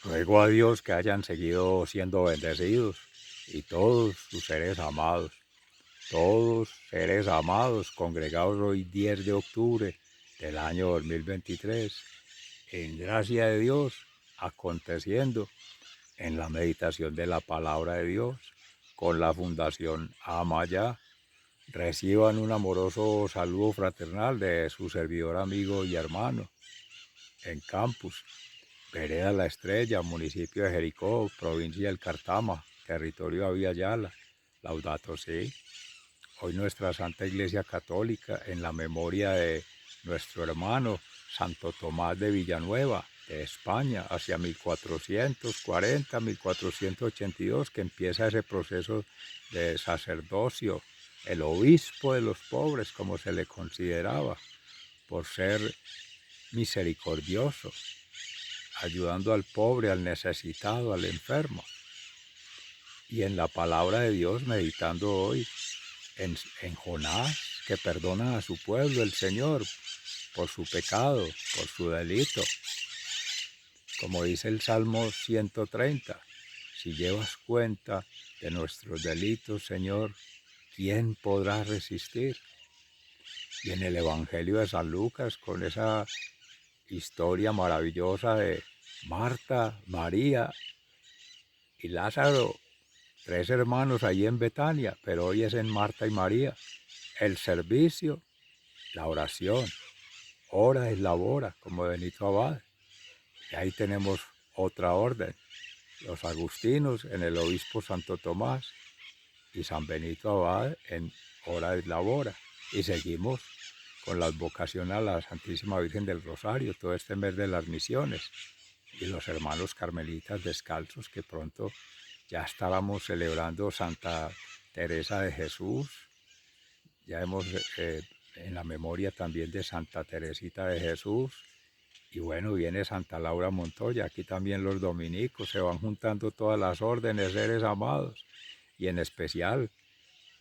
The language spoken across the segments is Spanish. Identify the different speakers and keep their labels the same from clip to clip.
Speaker 1: Ruego a Dios que hayan seguido siendo bendecidos y todos sus seres amados, todos seres amados congregados hoy 10 de octubre del año 2023, en gracia de Dios, aconteciendo en la meditación de la palabra de Dios con la Fundación Amaya. Reciban un amoroso saludo fraternal de su servidor, amigo y hermano en Campus, Vereda La Estrella, municipio de Jericó, provincia del Cartama, territorio de Aviala. Laudato Si. Hoy nuestra Santa Iglesia Católica, en la memoria de nuestro hermano Santo Tomás de Villanueva, de España, hacia 1440, 1482, que empieza ese proceso de sacerdocio, el obispo de los pobres, como se le consideraba, por ser misericordioso, ayudando al pobre, al necesitado, al enfermo. Y en la palabra de Dios, meditando hoy en Jonás, que perdona a su pueblo, el Señor, por su pecado, por su delito. Como dice el Salmo 130, si llevas cuenta de nuestros delitos, Señor, ¿quién podrá resistir? Y en el Evangelio de San Lucas, con esa historia maravillosa de Marta, María y Lázaro, tres hermanos allí en Betania, pero hoy es en Marta y María. El servicio, la oración, ora y labora, como Benito Abad. Y ahí tenemos otra orden, los agustinos en el obispo Santo Tomás y San Benito Abad en ora y labora. Y seguimos con la advocación a la Santísima Virgen del Rosario, todo este mes de las misiones. Y los hermanos carmelitas descalzos, que pronto ya estábamos celebrando Santa Teresa de Jesús. Ya hemos en la memoria también de Santa Teresita de Jesús. Y bueno, viene Santa Laura Montoya. Aquí también los dominicos, se van juntando todas las órdenes, seres amados. Y en especial,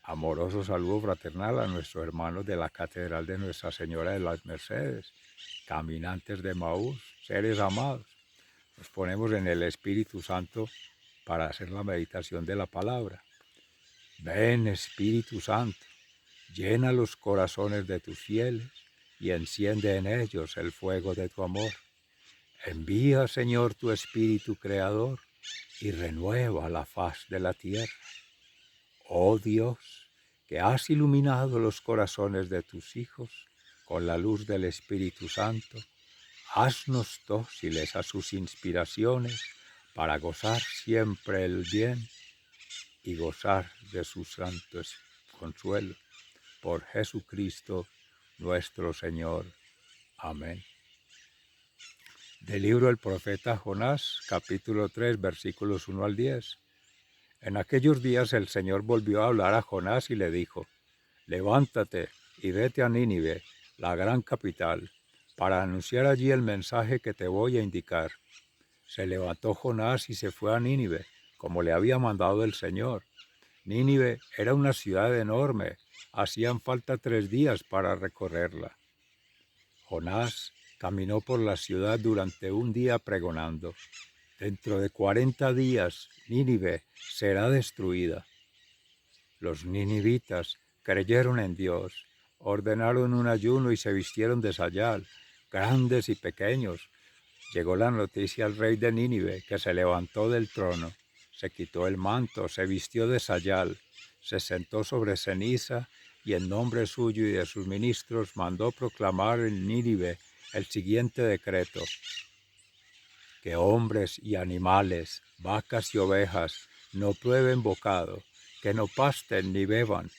Speaker 1: amoroso saludo fraternal a nuestros hermanos de la Catedral de Nuestra Señora de las Mercedes, caminantes de Maús, seres amados. Nos ponemos en el Espíritu Santo para hacer la meditación de la palabra. Ven, Espíritu Santo, llena los corazones de tus fieles y enciende en ellos el fuego de tu amor. Envía, Señor, tu Espíritu Creador y renueva la faz de la tierra. Oh Dios, que has iluminado los corazones de tus hijos con la luz del Espíritu Santo, haznos dóciles a sus inspiraciones para gozar siempre el bien y gozar de su santo consuelo. Por Jesucristo nuestro Señor. Amén. Del libro del profeta Jonás, capítulo 3, versículos 1 al 10. En aquellos días el Señor volvió a hablar a Jonás y le dijo: levántate y vete a Nínive, la gran capital, para anunciar allí el mensaje que te voy a indicar. Se levantó Jonás y se fue a Nínive, como le había mandado el Señor. Nínive era una ciudad enorme, hacían falta 3 días para recorrerla. Jonás caminó por la ciudad durante un día pregonando: dentro de 40 días Nínive será destruida. Los ninivitas creyeron en Dios, ordenaron un ayuno y se vistieron de sayal, grandes y pequeños. Llegó la noticia al rey de Nínive, que se levantó del trono, se quitó el manto, se vistió de sayal, se sentó sobre ceniza y en nombre suyo y de sus ministros mandó proclamar en Nínive el siguiente decreto: que hombres y animales, vacas y ovejas no prueben bocado, que no pasten ni beban,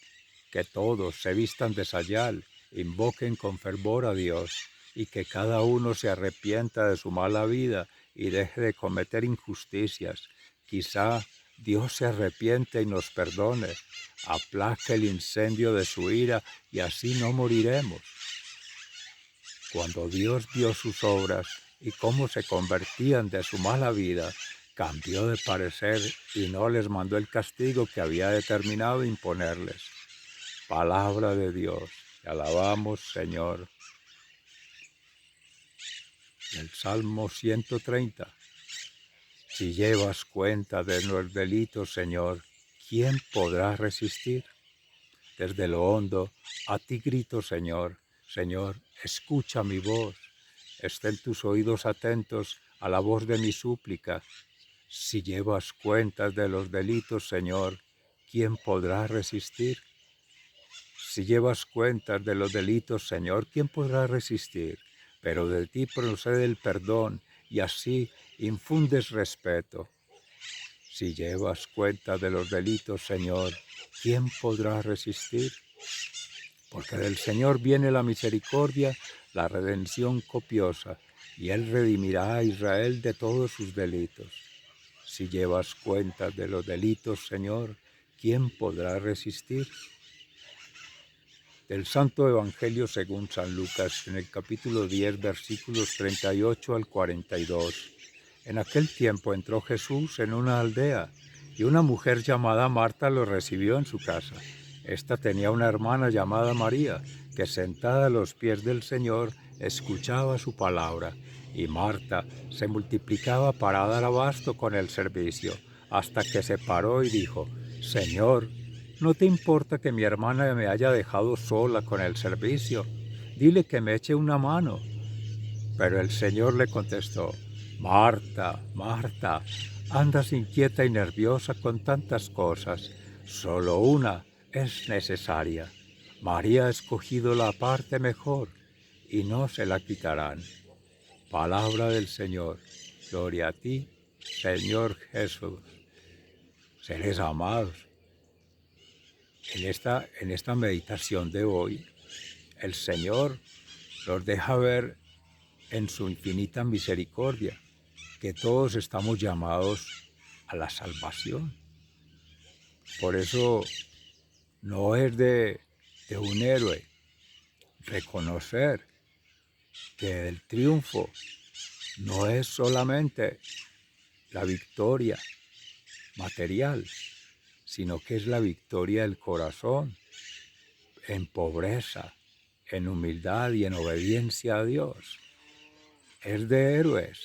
Speaker 1: que todos se vistan de sayal, invoquen con fervor a Dios, y que cada uno se arrepienta de su mala vida y deje de cometer injusticias. Quizá Dios se arrepiente y nos perdone, aplaque el incendio de su ira y así no moriremos. Cuando Dios vio sus obras y cómo se convertían de su mala vida, cambió de parecer y no les mandó el castigo que había determinado imponerles. Palabra de Dios, te alabamos, Señor. El Salmo 130. Si llevas cuenta de los delitos, Señor, ¿quién podrá resistir? Desde lo hondo, a ti grito, Señor. Señor, escucha mi voz. Estén tus oídos atentos a la voz de mi súplica. Si llevas cuentas de los delitos, Señor, ¿quién podrá resistir? Si llevas cuentas de los delitos, Señor, ¿quién podrá resistir? Pero de ti procede el perdón y así infundes respeto. Si llevas cuenta de los delitos, Señor, ¿quién podrá resistir? Porque del Señor viene la misericordia, la redención copiosa, y Él redimirá a Israel de todos sus delitos. Si llevas cuenta de los delitos, Señor, ¿quién podrá resistir? Del Santo Evangelio según San Lucas, en el capítulo 10, versículos 38 al 42. En aquel tiempo entró Jesús en una aldea y una mujer llamada Marta lo recibió en su casa. Esta tenía una hermana llamada María, que sentada a los pies del Señor escuchaba su palabra, y Marta se multiplicaba para dar abasto con el servicio, hasta que se paró y dijo: Señor, ¿no te importa que mi hermana me haya dejado sola con el servicio? Dile que me eche una mano. Pero el Señor le contestó: Marta, Marta, andas inquieta y nerviosa con tantas cosas. Solo una es necesaria. María ha escogido la parte mejor y no se la quitarán. Palabra del Señor. Gloria a ti, Señor Jesús. Seres amados, en esta meditación de hoy, el Señor nos deja ver en su infinita misericordia que todos estamos llamados a la salvación. Por eso no es de un héroe reconocer que el triunfo no es solamente la victoria material, sino que es la victoria del corazón, en pobreza, en humildad y en obediencia a Dios. Es de héroes,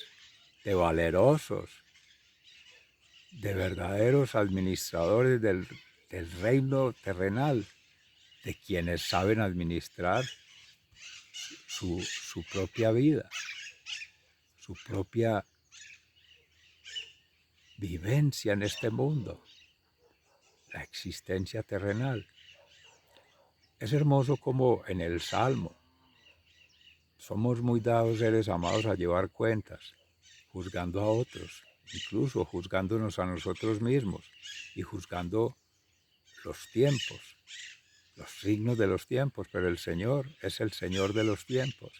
Speaker 1: de valerosos, de verdaderos administradores del reino terrenal, de quienes saben administrar su propia vida, su propia vivencia en este mundo, la existencia terrenal. Es hermoso como en el Salmo somos muy dados, seres amados, a llevar cuentas, juzgando a otros, incluso juzgándonos a nosotros mismos y juzgando los tiempos, los signos de los tiempos, pero el Señor es el Señor de los tiempos,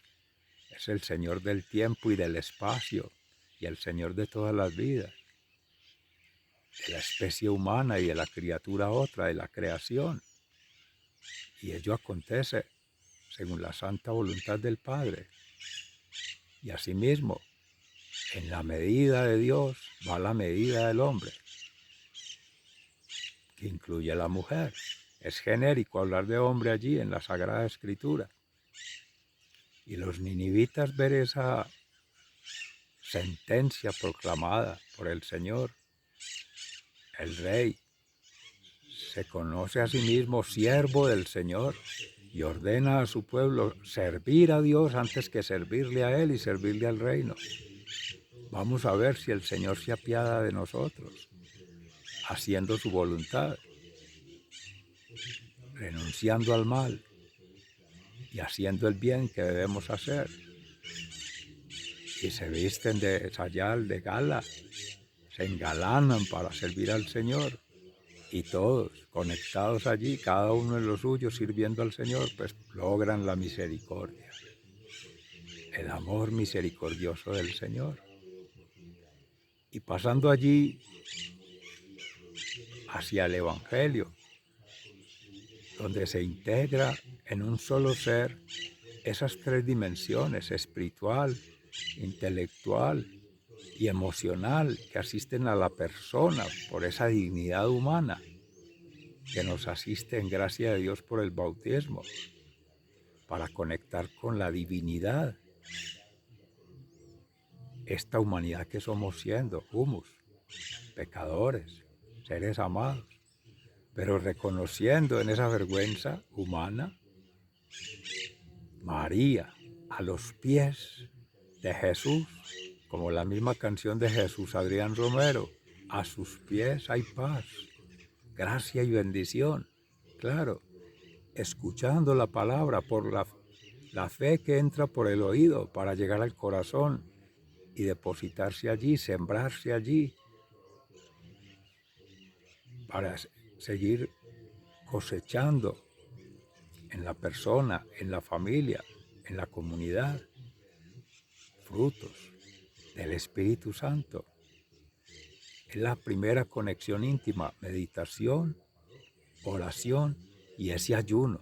Speaker 1: es el Señor del tiempo y del espacio y el Señor de todas las vidas, de la especie humana y de la criatura otra, de la creación. Y ello acontece según la santa voluntad del Padre. Y asimismo, en la medida de Dios va la medida del hombre, que incluye a la mujer. Es genérico hablar de hombre allí en la Sagrada Escritura. Y los ninivitas ver esa sentencia proclamada por el Señor, el Rey, se conoce a sí mismo siervo del Señor y ordena a su pueblo servir a Dios antes que servirle a Él y servirle al reino. Vamos a ver si el Señor se apiada de nosotros, haciendo su voluntad, renunciando al mal y haciendo el bien que debemos hacer. Y se visten de sayal, de gala, se engalanan para servir al Señor. Y todos conectados allí, cada uno en lo suyo, sirviendo al Señor, pues logran la misericordia, el amor misericordioso del Señor. Y pasando allí hacia el Evangelio, donde se integra en un solo ser esas tres dimensiones, espiritual, intelectual y emocional, que asisten a la persona por esa dignidad humana, que nos asiste en gracia de Dios por el bautismo, para conectar con la divinidad, esta humanidad que somos siendo, humus, pecadores, seres amados, pero reconociendo en esa vergüenza humana, María a los pies de Jesús, como la misma canción de Jesús Adrián Romero, a sus pies hay paz, gracia y bendición. Claro, escuchando la palabra por la fe que entra por el oído para llegar al corazón y depositarse allí, sembrarse allí, para seguir cosechando en la persona, en la familia, en la comunidad, frutos del Espíritu Santo. Es la primera conexión íntima, meditación, oración y ese ayuno,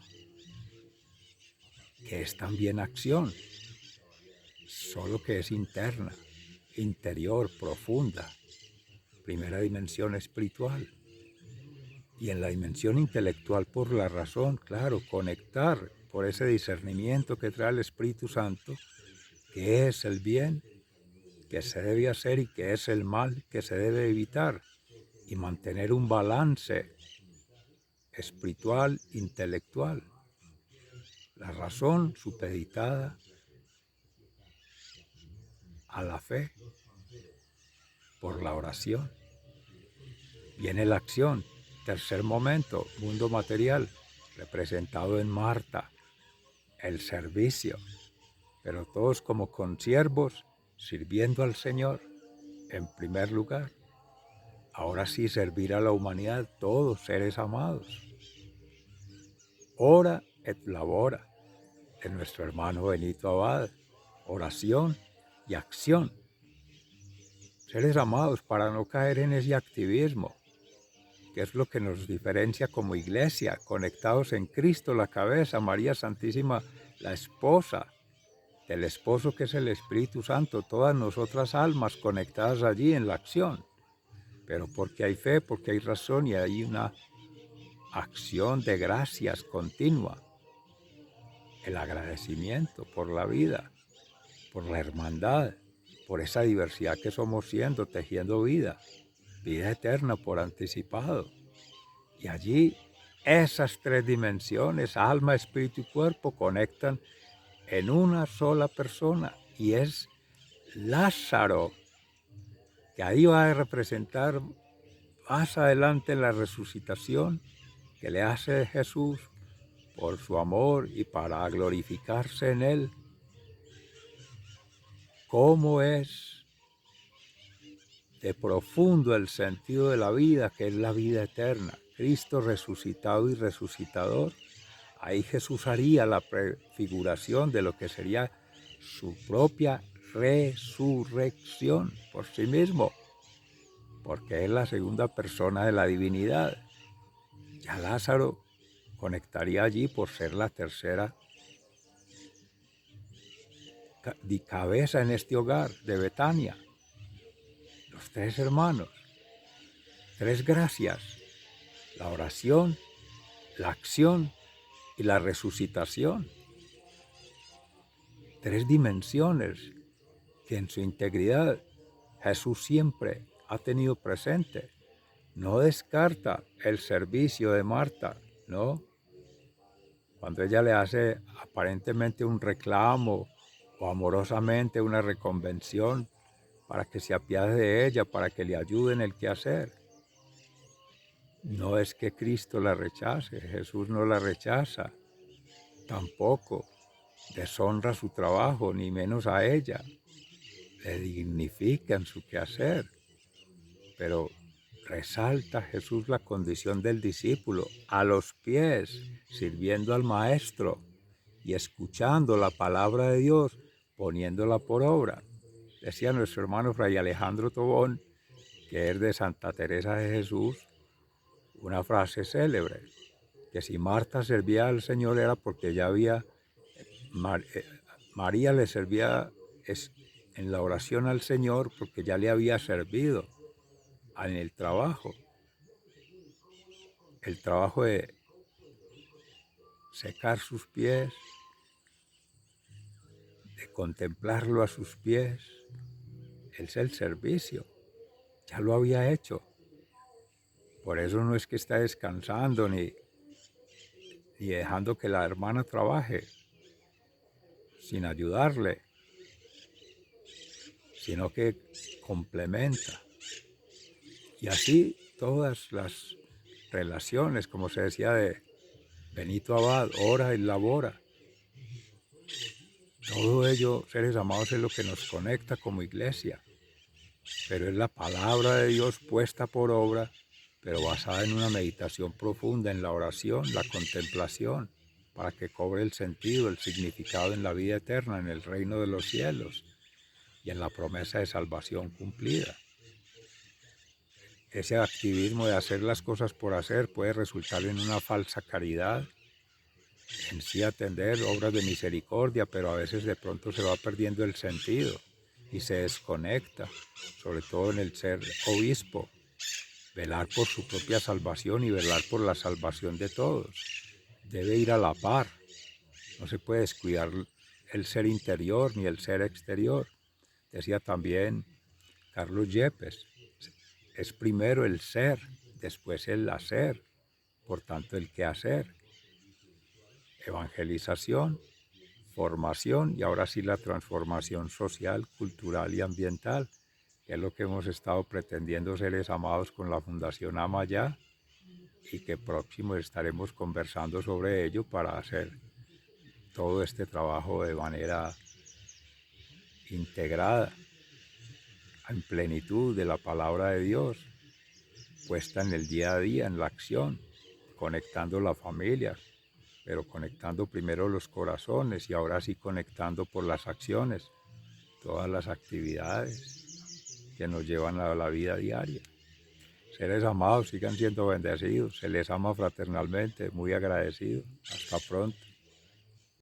Speaker 1: que es también acción, solo que es interna, interior, profunda, primera dimensión espiritual. Y en la dimensión intelectual por la razón, claro, conectar por ese discernimiento que trae el Espíritu Santo, qué es el bien que se debe hacer y qué es el mal que se debe evitar, y mantener un balance espiritual, intelectual. La razón supeditada a la fe por la oración. Viene la acción, tercer momento, mundo material, representado en Marta, el servicio, pero todos como consiervos, sirviendo al Señor en primer lugar. Ahora sí, servir a la humanidad, todos seres amados. Ora et labora, de nuestro hermano Benito Abad, oración y acción. Seres amados, para no caer en ese activismo, que es lo que nos diferencia como iglesia, conectados en Cristo, la cabeza, María Santísima, la esposa del esposo que es el Espíritu Santo, todas nosotras almas conectadas allí en la acción, pero porque hay fe, porque hay razón y hay una acción de gracias continua, el agradecimiento por la vida, por la hermandad, por esa diversidad que somos siendo, tejiendo vida eterna por anticipado. Y allí esas tres dimensiones, alma, espíritu y cuerpo, conectan en una sola persona, y es Lázaro, que ahí va a representar más adelante la resucitación que le hace Jesús por su amor y para glorificarse en él. ¿Cómo es de profundo el sentido de la vida, que es la vida eterna? Cristo resucitado y resucitador. Ahí Jesús haría la prefiguración de lo que sería su propia resurrección por sí mismo, porque es la segunda persona de la divinidad. Ya Lázaro conectaría allí por ser la tercera cabeza en este hogar de Betania. Los tres hermanos, tres gracias: la oración, la acción y la resucitación. Tres dimensiones que en su integridad Jesús siempre ha tenido presente. No descarta el servicio de Marta, ¿no? Cuando ella le hace aparentemente un reclamo o amorosamente una reconvención para que se apiade de ella, para que le ayude en el quehacer. No es que Cristo la rechace, Jesús no la rechaza, tampoco deshonra su trabajo, ni menos a ella, le dignifica en su quehacer, pero resalta Jesús la condición del discípulo, a los pies, sirviendo al Maestro y escuchando la palabra de Dios, poniéndola por obra. Decía nuestro hermano Fray Alejandro Tobón, que es de Santa Teresa de Jesús, una frase célebre, que si Marta servía al Señor era porque ya había, María le servía en la oración al Señor porque ya le había servido en el trabajo de secar sus pies, de contemplarlo a sus pies, es el servicio. ya lo había hecho. Por eso no es que está descansando ni dejando que la hermana trabaje sin ayudarle, sino que complementa. Y así todas las relaciones, como se decía de Benito Abad, ora y labora. Todo ello, seres amados, es lo que nos conecta como iglesia, pero es la palabra de Dios puesta por obra, pero basada en una meditación profunda, en la oración, la contemplación, para que cobre el sentido, el significado en la vida eterna, en el reino de los cielos y en la promesa de salvación cumplida. Ese activismo de hacer las cosas por hacer puede resultar en una falsa caridad, en sí atender obras de misericordia, pero a veces de pronto se va perdiendo el sentido y se desconecta, sobre todo en el ser obispo, velar por su propia salvación y velar por la salvación de todos. Debe ir a la par, no se puede descuidar el ser interior ni el ser exterior. Decía también Carlos Yepes, es primero el ser, después el hacer, por tanto el quehacer. Evangelización, formación y ahora sí la transformación social, cultural y ambiental, que es lo que hemos estado pretendiendo, seres amados, con la Fundación Amaya, y que próximo estaremos conversando sobre ello para hacer todo este trabajo de manera integrada, en plenitud de la palabra de Dios, puesta en el día a día, en la acción, conectando la familia, pero conectando primero los corazones y ahora sí conectando por las acciones, todas las actividades que nos llevan a la vida diaria. Seres amados, sigan siendo bendecidos, se les ama fraternalmente, muy agradecido. Hasta pronto.